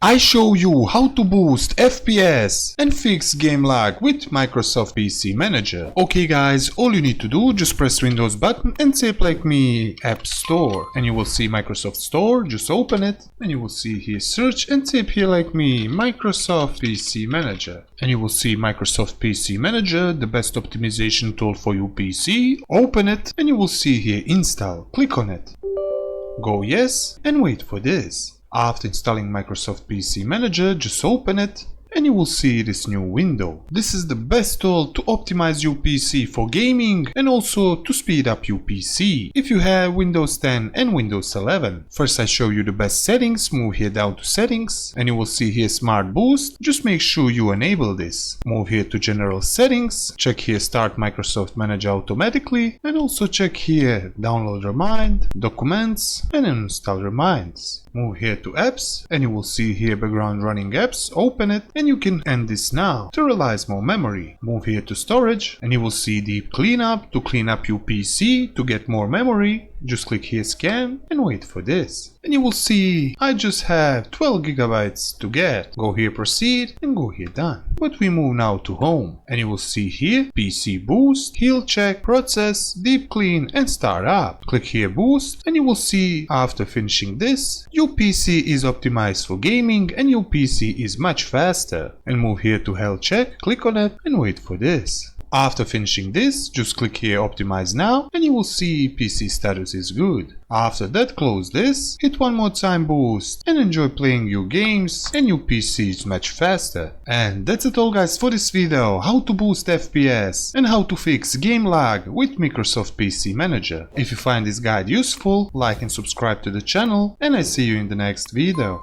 I show you how to boost FPS and fix game lag with Microsoft PC Manager. Okay guys, all you need to do, just press Windows button and type like me App Store and you will see Microsoft Store. Just open it and you will see here search and type here like me Microsoft PC Manager and you will see Microsoft PC Manager, the best optimization tool for your PC. Open it and you will see here install. Click on it, go yes and wait for this. After installing Microsoft PC Manager, just open it and you will see this new window. This is the best tool to optimize your PC for gaming and also to speed up your PC if you have Windows 10 and Windows 11. First I show you the best settings. Move here down to settings and you will see here smart boost. Just make sure you enable this. Move here to general settings, check here start Microsoft Manager automatically and also check here download remind, documents and install reminds. Move here to apps and you will see here background running apps. Open it and you can end this now to realize more memory. Move here to storage and you will see deep cleanup to clean up your PC to get more memory. Just click here scan and wait for this. And you will see I just have 12 gigabytes to get. Go here proceed and go here done. But we move now to home and you will see here PC boost, heal check, process, deep clean and start up. Click here boost and you will see after finishing this your PC is optimized for gaming and your PC is much faster. And move here to health check, click on it and wait for this. After finishing this, just click here optimize now and you will see PC status is good. After that close this, hit one more time boost and enjoy playing your games and your PC is much faster. And that's it all guys for this video, how to boost FPS and how to fix game lag with Microsoft PC Manager. If you find this guide useful, like and subscribe to the channel and I see you in the next video.